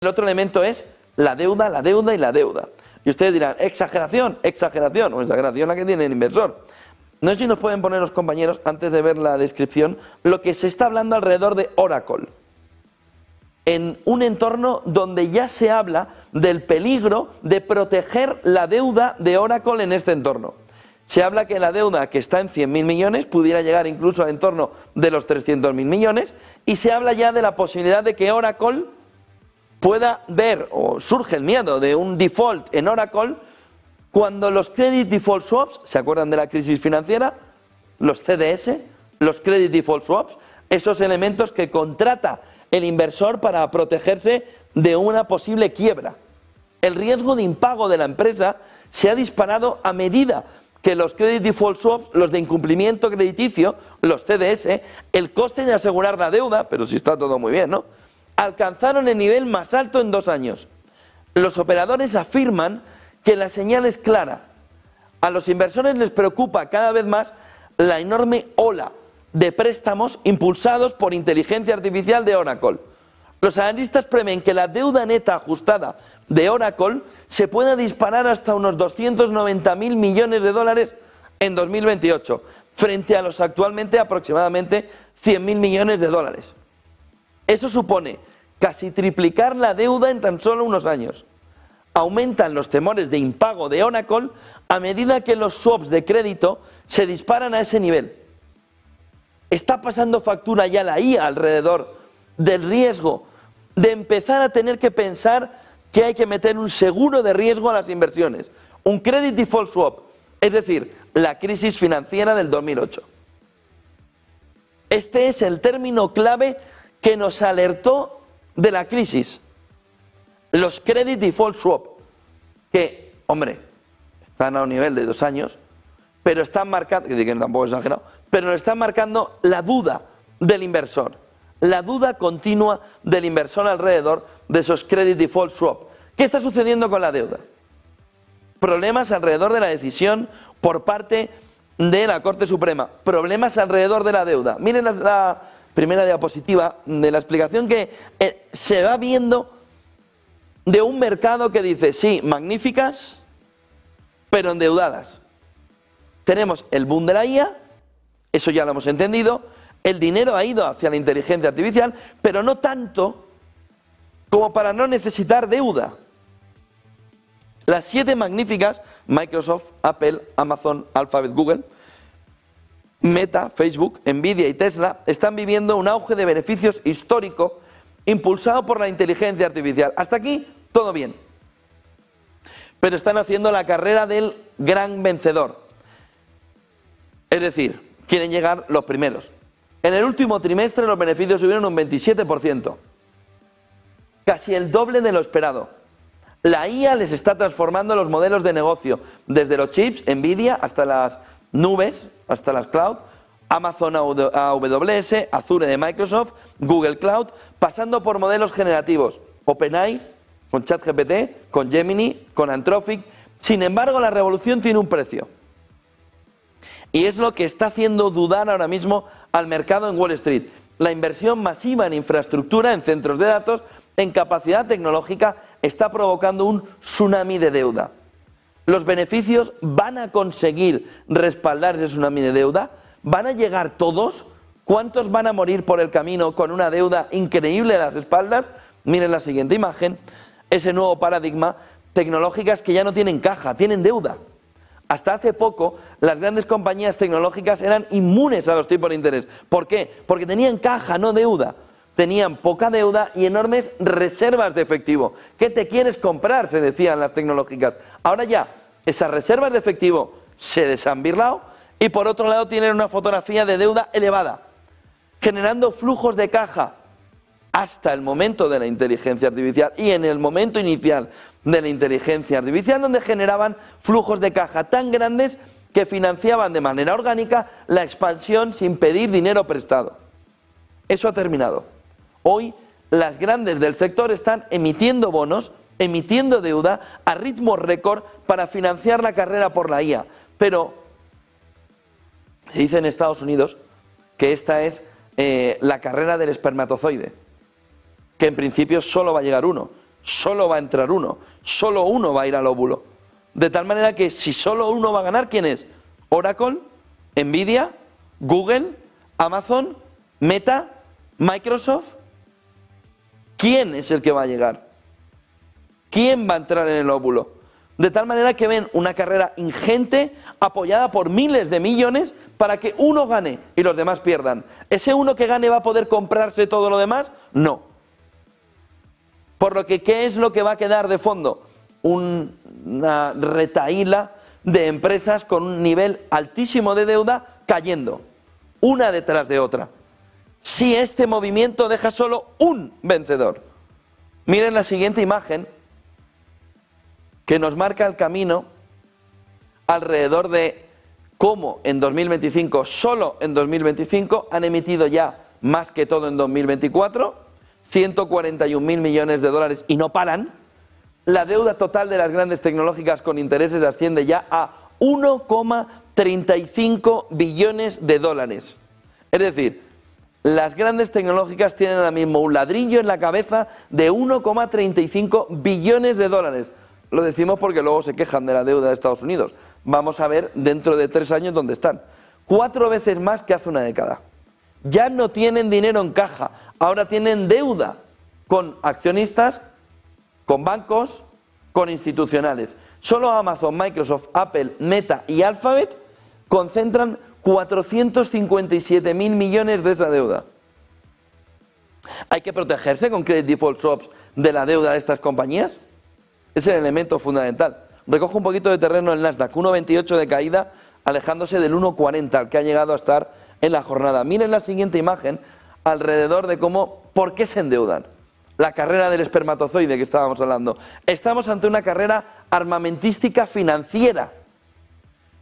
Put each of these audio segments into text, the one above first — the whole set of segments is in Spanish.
El otro elemento es la deuda y la deuda. Y ustedes dirán, exageración, exageración, o exageración la que tiene el inversor. No sé si nos pueden poner los compañeros, antes de ver la descripción, lo que se está hablando alrededor de Oracle. En un entorno donde ya se habla del peligro de proteger la deuda de Oracle en este entorno. Se habla que la deuda que está en 100.000 millones pudiera llegar incluso al entorno de los 300.000 millones y se habla ya de la posibilidad de que Oracle pueda ver, o surge el miedo de un default en Oracle cuando los Credit Default Swaps, ¿se acuerdan de la crisis financiera? Los CDS, los Credit Default Swaps, esos elementos que contrata el inversor para protegerse de una posible quiebra. El riesgo de impago de la empresa se ha disparado a medida que los Credit Default Swaps, los de incumplimiento crediticio, los CDS, el coste de asegurar la deuda, pero si está todo muy bien, ¿no?, alcanzaron el nivel más alto en 2 años. Los operadores afirman que la señal es clara. A los inversores les preocupa cada vez más la enorme ola de préstamos impulsados por inteligencia artificial de Oracle. Los analistas prevén que la deuda neta ajustada de Oracle se pueda disparar hasta unos 290.000 millones de dólares en 2028, frente a los actualmente aproximadamente 100.000 millones de dólares. Eso supone casi triplicar la deuda en tan solo unos años. Aumentan los temores de impago de Oracle a medida que los swaps de crédito se disparan a ese nivel. Está pasando factura ya la IA alrededor del riesgo de empezar a tener que pensar que hay que meter un seguro de riesgo a las inversiones, un Credit Default Swap, es decir, la crisis financiera del 2008. Este es el término clave que nos alertó de la crisis. Los Credit Default Swap, que, hombre, están a un nivel de 2 años, pero están marcando, que tampoco es exagerado, pero nos están marcando la duda del inversor, la duda continua del inversor alrededor de esos Credit Default Swap. ¿Qué está sucediendo con la deuda? Problemas alrededor de la decisión por parte de la Corte Suprema, problemas alrededor de la deuda. Miren la primera diapositiva de la explicación que se va viendo de un mercado que dice, sí, magníficas, pero endeudadas. Tenemos el boom de la IA, eso ya lo hemos entendido, el dinero ha ido hacia la inteligencia artificial, pero no tanto como para no necesitar deuda. Las 7 magníficas, Microsoft, Apple, Amazon, Alphabet, Google, Meta, Facebook, Nvidia y Tesla, están viviendo un auge de beneficios histórico impulsado por la inteligencia artificial. Hasta aquí, todo bien. Pero están haciendo la carrera del gran vencedor. Es decir, quieren llegar los primeros. En el último trimestre los beneficios subieron un 27%. Casi el doble de lo esperado. La IA les está transformando los modelos de negocio, desde los chips, Nvidia, hasta las nubes, hasta las cloud, Amazon AWS, Azure de Microsoft, Google Cloud, pasando por modelos generativos, OpenAI, con ChatGPT, con Gemini, con Anthropic. Sin embargo, la revolución tiene un precio. Y es lo que está haciendo dudar ahora mismo al mercado en Wall Street. La inversión masiva en infraestructura, en centros de datos, en capacidad tecnológica, está provocando un tsunami de deuda. ¿Los beneficios van a conseguir respaldar ese tsunami de deuda? ¿Van a llegar todos? ¿Cuántos van a morir por el camino con una deuda increíble a las espaldas? Miren la siguiente imagen. Ese nuevo paradigma, tecnológicas que ya no tienen caja, tienen deuda. Hasta hace poco, las grandes compañías tecnológicas eran inmunes a los tipos de interés. ¿Por qué? Porque tenían caja, no deuda. Tenían poca deuda y enormes reservas de efectivo. ¿Qué te quieres comprar?, se decían las tecnológicas. Ahora ya, esas reservas de efectivo se les han birlado y por otro lado tienen una fotografía de deuda elevada, generando flujos de caja hasta el momento de la inteligencia artificial y en el momento inicial de la inteligencia artificial, donde generaban flujos de caja tan grandes que financiaban de manera orgánica la expansión sin pedir dinero prestado. Eso ha terminado. Hoy las grandes del sector están emitiendo bonos, emitiendo deuda a ritmo récord para financiar la carrera por la IA. Pero se dice en Estados Unidos que esta es la carrera del espermatozoide, que en principio solo va a llegar uno. solo va a entrar uno, solo uno va a ir al óvulo. De tal manera que si solo uno va a ganar, ¿quién es? Oracle, Nvidia, Google, Amazon, Meta, Microsoft. ¿Quién es el que va a llegar? ¿Quién va a entrar en el óvulo? De tal manera que ven una carrera ingente apoyada por miles de millones para que uno gane y los demás pierdan. ¿Ese uno que gane va a poder comprarse todo lo demás? No. Por lo que, ¿qué es lo que va a quedar de fondo? Una retahíla de empresas con un nivel altísimo de deuda cayendo, una detrás de otra. Si este movimiento deja solo un vencedor. Miren la siguiente imagen, que nos marca el camino alrededor de cómo en 2025, solo en 2025, han emitido ya más que todo en 2024, 141.000 millones de dólares y no paran. La deuda total de las grandes tecnológicas con intereses asciende ya a 1,35 billones de dólares. Es decir, las grandes tecnológicas tienen ahora mismo un ladrillo en la cabeza de 1,35 billones de dólares. Lo decimos porque luego se quejan de la deuda de Estados Unidos. Vamos a ver dentro de 3 años dónde están. 4 veces más que hace una década. Ya no tienen dinero en caja, ahora tienen deuda con accionistas, con bancos, con institucionales. Solo Amazon, Microsoft, Apple, Meta y Alphabet concentran 457.000 millones de esa deuda. ¿Hay que protegerse con credit default swaps de la deuda de estas compañías? Es el elemento fundamental. Recojo un poquito de terreno en Nasdaq, 1,28 de caída, alejándose del 1,40 al que ha llegado a estar en la jornada. Miren la siguiente imagen alrededor de por qué se endeudan. La carrera del espermatozoide que estábamos hablando. Estamos ante una carrera armamentística financiera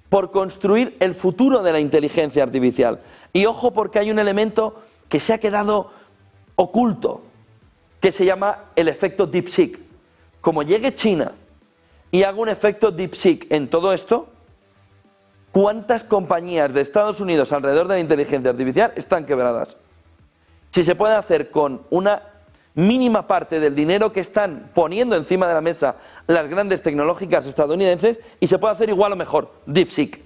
por construir el futuro de la inteligencia artificial. Y ojo, porque hay un elemento que se ha quedado oculto, que se llama el efecto DeepSeek. Como llegue China y haga un efecto DeepSeek en todo esto, ¿cuántas compañías de Estados Unidos alrededor de la inteligencia artificial están quebradas? Si se puede hacer con una mínima parte del dinero que están poniendo encima de la mesa las grandes tecnológicas estadounidenses, y se puede hacer igual o mejor, DeepSeek,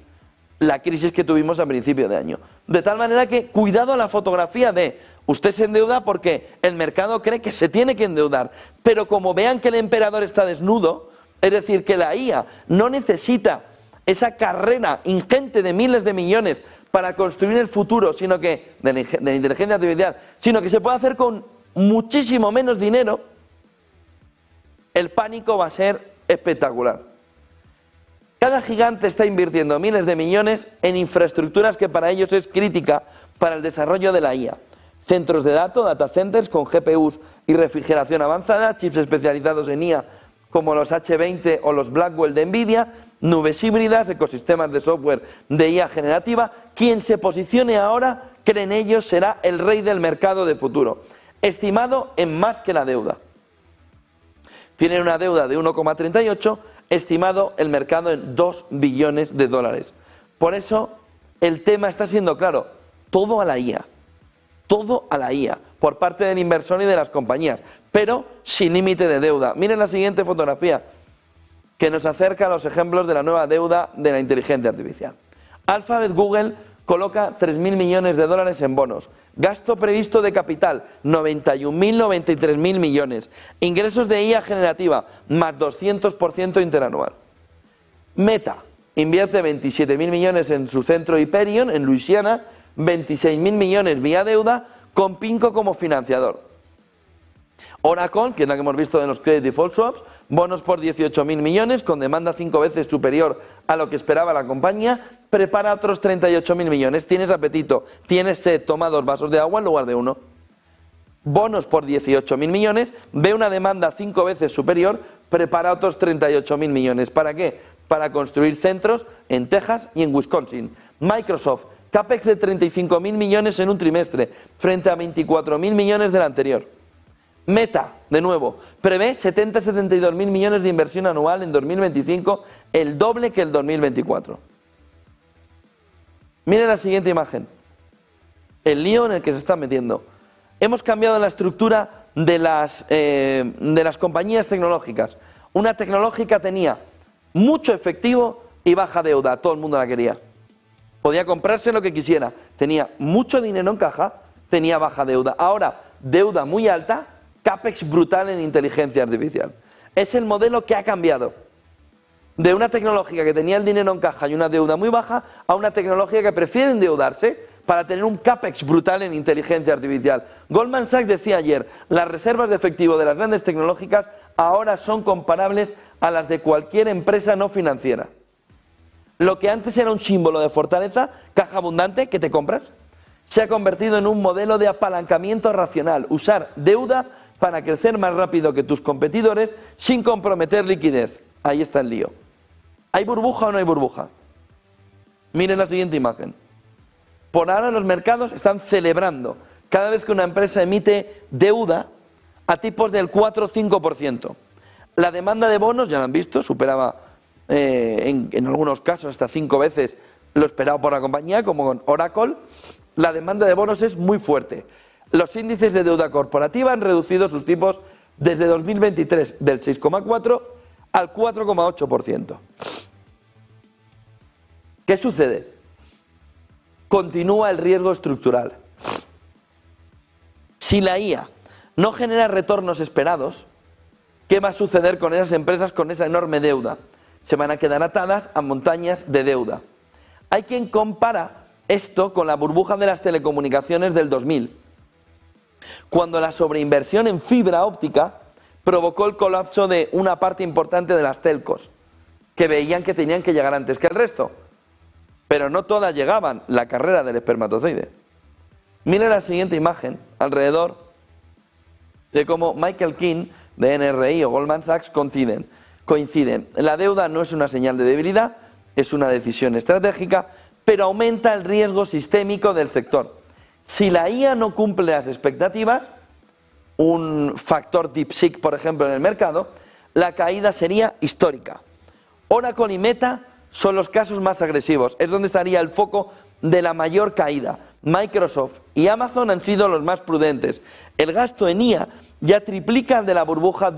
la crisis que tuvimos a principio de año. De tal manera que cuidado a la fotografía de usted se endeuda porque el mercado cree que se tiene que endeudar, pero como vean que el emperador está desnudo, es decir, que la IA no necesita esa carrera ingente de miles de millones para construir el futuro, sino que de la inteligencia artificial, sino que se puede hacer con muchísimo menos dinero, el pánico va a ser espectacular. Cada gigante está invirtiendo miles de millones en infraestructuras que para ellos es crítica para el desarrollo de la IA. Centros de datos, data centers con GPUs y refrigeración avanzada, chips especializados en IA como los H20 o los Blackwell de Nvidia, nubes híbridas, ecosistemas de software de IA generativa. Quien se posicione ahora, creen ellos, será el rey del mercado de futuro, estimado en más que la deuda. Tienen una deuda de 1,38, estimado el mercado en 2 billones de dólares. Por eso el tema está siendo claro, todo a la IA, todo a la IA, por parte del inversor y de las compañías, pero sin límite de deuda. Miren la siguiente fotografía, que nos acerca a los ejemplos de la nueva deuda de la inteligencia artificial. Alphabet Google coloca 3.000 millones de dólares en bonos. Gasto previsto de capital, 91.093.000 millones. Ingresos de IA generativa, más 200% interanual. Meta invierte 27.000 millones en su centro Hyperion, en Luisiana, 26.000 millones vía deuda, con Pinco como financiador. Oracle, que es la que hemos visto de los credit default swaps, bonos por 18.000 millones, con demanda 5 veces superior a lo que esperaba la compañía, prepara otros 38.000 millones. Tienes apetito, tienes sed, toma 2 vasos de agua en lugar de 1. Bonos por 18.000 millones, ve una demanda 5 veces superior, prepara otros 38.000 millones. ¿Para qué? Para construir centros en Texas y en Wisconsin. Microsoft, CAPEX de 35.000 millones en un trimestre, frente a 24.000 millones del anterior. Meta, de nuevo, prevé 70-72.000 millones de inversión anual en 2025, el doble que el 2024. Miren la siguiente imagen, el lío en el que se están metiendo. Hemos cambiado la estructura de las compañías tecnológicas. Una tecnológica tenía mucho efectivo y baja deuda, todo el mundo la quería. Podía comprarse lo que quisiera, tenía mucho dinero en caja, tenía baja deuda. Ahora, deuda muy alta, CAPEX brutal en inteligencia artificial. Es el modelo que ha cambiado de una tecnológica que tenía el dinero en caja y una deuda muy baja a una tecnología que prefiere endeudarse para tener un CAPEX brutal en inteligencia artificial. Goldman Sachs decía ayer, las reservas de efectivo de las grandes tecnológicas ahora son comparables a las de cualquier empresa no financiera. Lo que antes era un símbolo de fortaleza, caja abundante, que te compras, se ha convertido en un modelo de apalancamiento racional, usar deuda para crecer más rápido que tus competidores sin comprometer liquidez. Ahí está el lío. ¿Hay burbuja o no hay burbuja? Miren la siguiente imagen. Por ahora los mercados están celebrando cada vez que una empresa emite deuda a tipos del 4 o 5%. La demanda de bonos, ya lo han visto, superaba en algunos casos hasta 5 veces lo esperado por la compañía, como con Oracle. La demanda de bonos es muy fuerte. Los índices de deuda corporativa han reducido sus tipos desde 2023 del 6,4 al 4,8%. ¿Qué sucede? Continúa el riesgo estructural. Si la IA no genera retornos esperados, ¿qué va a suceder con esas empresas con esa enorme deuda? Se van a quedar atadas a montañas de deuda. Hay quien compara esto con la burbuja de las telecomunicaciones del 2000, cuando la sobreinversión en fibra óptica provocó el colapso de una parte importante de las telcos, que veían que tenían que llegar antes que el resto. Pero no todas llegaban, la carrera del espermatozoide. Miren la siguiente imagen, alrededor de cómo Michael King, de NRI o Goldman Sachs, coinciden. La deuda no es una señal de debilidad, es una decisión estratégica, pero aumenta el riesgo sistémico del sector. Si la IA no cumple las expectativas, un factor DeepSeek, por ejemplo, en el mercado, la caída sería histórica. Oracle y Meta son los casos más agresivos, es donde estaría el foco de la mayor caída. Microsoft y Amazon han sido los más prudentes. El gasto en IA ya triplica el de la burbuja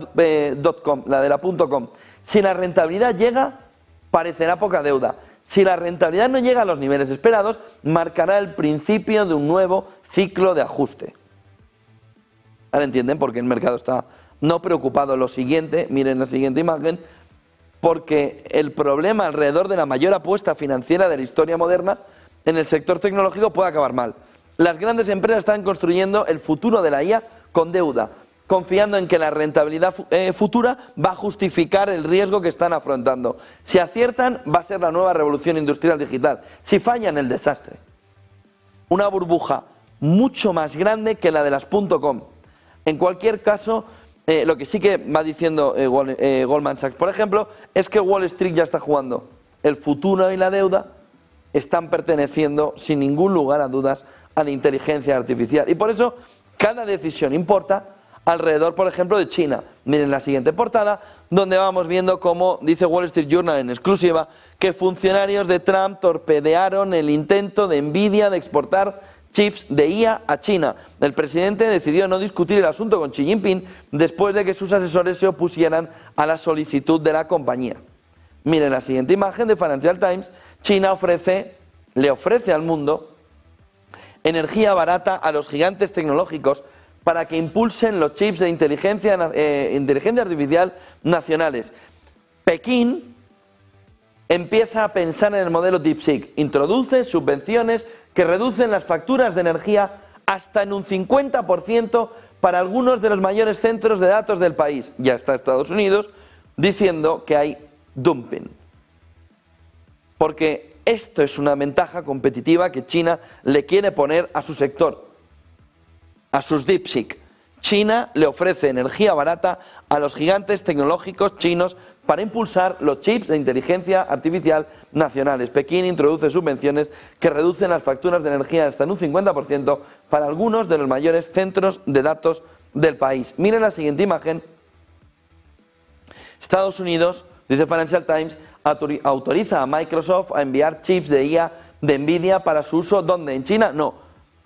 .com, la de la .com. Si la rentabilidad llega, parecerá poca deuda. Si la rentabilidad no llega a los niveles esperados, marcará el principio de un nuevo ciclo de ajuste. Ahora entienden por qué el mercado está no preocupado. Lo siguiente, miren la siguiente imagen, porque el problema alrededor de la mayor apuesta financiera de la historia moderna en el sector tecnológico puede acabar mal. Las grandes empresas están construyendo el futuro de la IA con deuda, confiando en que la rentabilidad futura va a justificar el riesgo que están afrontando. Si aciertan, va a ser la nueva revolución industrial digital. Si fallan, el desastre. Una burbuja mucho más grande que la de las .com. En cualquier caso, lo que sí que va diciendo Goldman Sachs, por ejemplo, es que Wall Street ya está jugando. El futuro y la deuda están perteneciendo, sin ningún lugar a dudas, a la inteligencia artificial. Y por eso, cada decisión importa alrededor, por ejemplo, de China. Miren la siguiente portada, donde vamos viendo cómo, dice Wall Street Journal en exclusiva, que funcionarios de Trump torpedearon el intento de Nvidia de exportar chips de IA a China. El presidente decidió no discutir el asunto con Xi Jinping después de que sus asesores se opusieran a la solicitud de la compañía. Miren la siguiente imagen de Financial Times. China le ofrece al mundo energía barata a los gigantes tecnológicos para que impulsen los chips de inteligencia artificial nacionales. Pekín empieza a pensar en el modelo DeepSeek. Introduce subvenciones que reducen las facturas de energía hasta en un 50% para algunos de los mayores centros de datos del país. Ya está Estados Unidos diciendo que hay dumping. Porque esto es una ventaja competitiva que China le quiere poner a su sector, a sus DeepSeek. China le ofrece energía barata a los gigantes tecnológicos chinos para impulsar los chips de inteligencia artificial nacionales. Pekín introduce subvenciones que reducen las facturas de energía hasta en un 50% para algunos de los mayores centros de datos del país. Miren la siguiente imagen. Estados Unidos, dice Financial Times, autoriza a Microsoft a enviar chips de IA de Nvidia para su uso. ¿Dónde? ¿En China? No,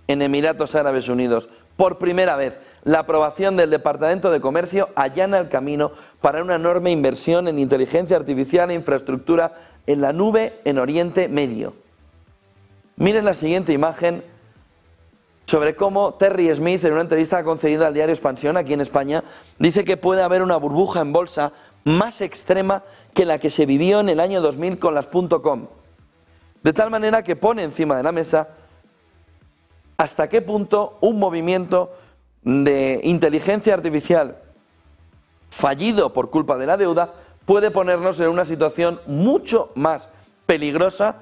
en Emiratos Árabes Unidos. Por primera vez, la aprobación del Departamento de Comercio allana el camino para una enorme inversión en inteligencia artificial e infraestructura en la nube en Oriente Medio. Miren la siguiente imagen sobre cómo Terry Smith, en una entrevista concedida al diario Expansión aquí en España, dice que puede haber una burbuja en bolsa más extrema que la que se vivió en el año 2000 con las .com. De tal manera que pone encima de la mesa hasta qué punto un movimiento de inteligencia artificial fallido por culpa de la deuda puede ponernos en una situación mucho más peligrosa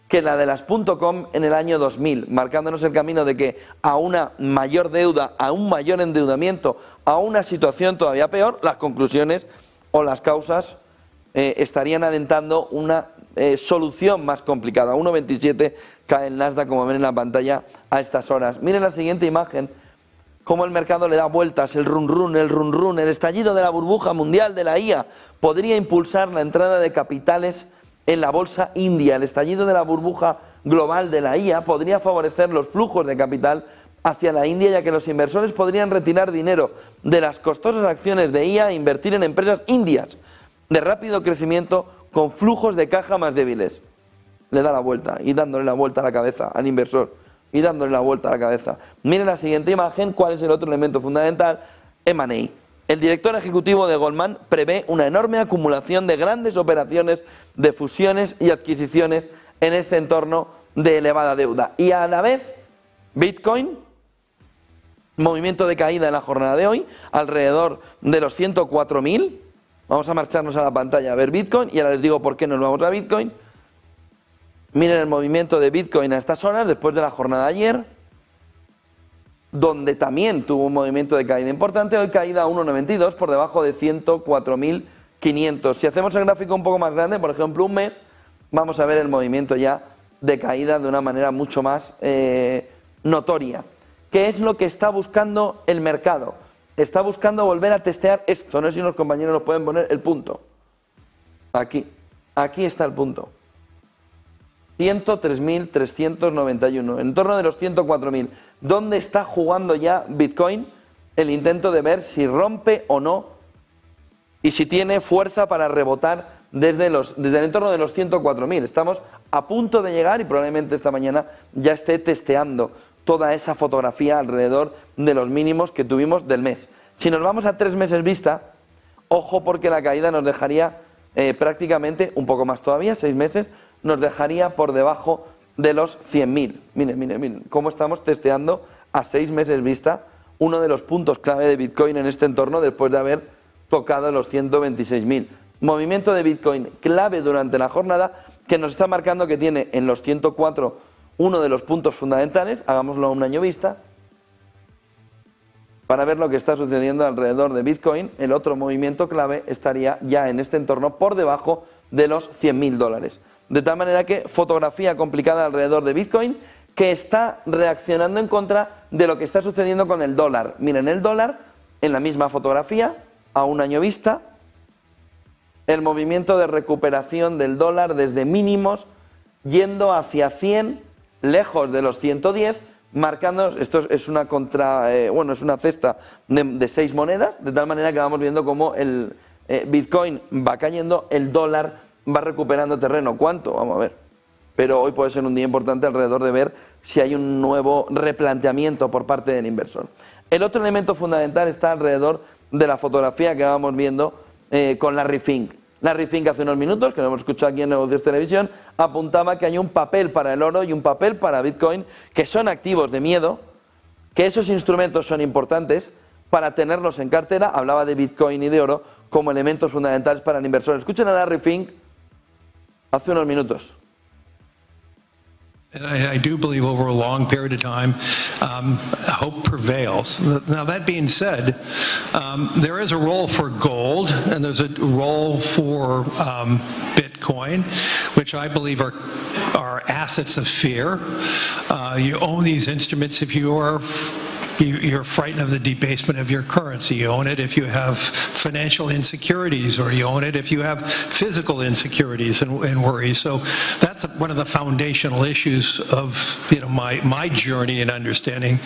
que la de las .com en el año 2000, marcándonos el camino de que a una mayor deuda, a un mayor endeudamiento, a una situación todavía peor, las conclusiones o las causas estarían alentando una solución más complicada. 1,27 cae el Nasdaq, como ven en la pantalla a estas horas. Miren la siguiente imagen, cómo el mercado le da vueltas, el run run, el estallido de la burbuja mundial de la IA podría impulsar la entrada de capitales en la bolsa india. El estallido de la burbuja global de la IA podría favorecer los flujos de capital hacia la India, ya que los inversores podrían retirar dinero de las costosas acciones de IA e invertir en empresas indias de rápido crecimiento con flujos de caja más débiles. Le da la vuelta y dándole la vuelta a la cabeza al inversor y dándole la vuelta a la cabeza. Miren la siguiente imagen, cuál es el otro elemento fundamental, M&A. El director ejecutivo de Goldman prevé una enorme acumulación de grandes operaciones de fusiones y adquisiciones en este entorno de elevada deuda. Y a la vez, Bitcoin, movimiento de caída en la jornada de hoy, alrededor de los 104.000. Vamos a marcharnos a la pantalla a ver Bitcoin y ahora les digo por qué nos vamos a Bitcoin. Miren el movimiento de Bitcoin a estas horas después de la jornada de ayer, donde también tuvo un movimiento de caída importante. Hoy caída a 1,92 por debajo de 104.500. Si hacemos el gráfico un poco más grande, por ejemplo un mes, vamos a ver el movimiento ya de caída de una manera mucho más notoria. ¿Qué es lo que está buscando el mercado? Está buscando volver a testear esto. No sé si los compañeros nos pueden poner el punto. Aquí está el punto. 103.391, en torno de los 104.000. ¿Dónde está jugando ya Bitcoin? El intento de ver si rompe o no y si tiene fuerza para rebotar desde el entorno de los 104.000. Estamos a punto de llegar y probablemente esta mañana ya esté testeando toda esa fotografía alrededor de los mínimos que tuvimos del mes. Si nos vamos a 3 meses vista, ojo, porque la caída nos dejaría prácticamente, un poco más todavía, 6 meses, nos dejaría por debajo de los 100.000. Miren cómo estamos testeando a 6 meses vista uno de los puntos clave de Bitcoin en este entorno después de haber tocado los 126.000. Movimiento de Bitcoin clave durante la jornada que nos está marcando que tiene en los 104 uno de los puntos fundamentales. Hagámoslo a un año vista para ver lo que está sucediendo alrededor de Bitcoin. El otro movimiento clave estaría ya en este entorno por debajo de los $100.000. De tal manera que fotografía complicada alrededor de Bitcoin, que está reaccionando en contra de lo que está sucediendo con el dólar. Miren el dólar en la misma fotografía a un año vista, el movimiento de recuperación del dólar desde mínimos yendo hacia 100, lejos de los 110, marcando, esto es una es una cesta de 6 monedas, de tal manera que vamos viendo cómo el Bitcoin va cayendo, el dólar va recuperando terreno. ¿Cuánto? Vamos a ver. Pero hoy puede ser un día importante alrededor de ver si hay un nuevo replanteamiento por parte del inversor. El otro elemento fundamental está alrededor de la fotografía que vamos viendo con Larry Fink. Larry Fink hace unos minutos, que lo hemos escuchado aquí en Negocios Televisión, apuntaba que hay un papel para el oro y un papel para Bitcoin, que son activos de miedo, que esos instrumentos son importantes para tenerlos en cartera. Hablaba de Bitcoin y de oro como elementos fundamentales para el inversor. Escuchen a Larry Fink hace unos minutos. I do believe over a long period of time, hope prevails. Now, that being said, there is a role for gold and there's a role for Bitcoin, which I believe are assets of fear. You own these instruments if you're frightened of the debasement of your currency. You own it if you have financial insecurities, or you own it if you have physical insecurities and worries. So that's one of the foundational issues of my journey in understanding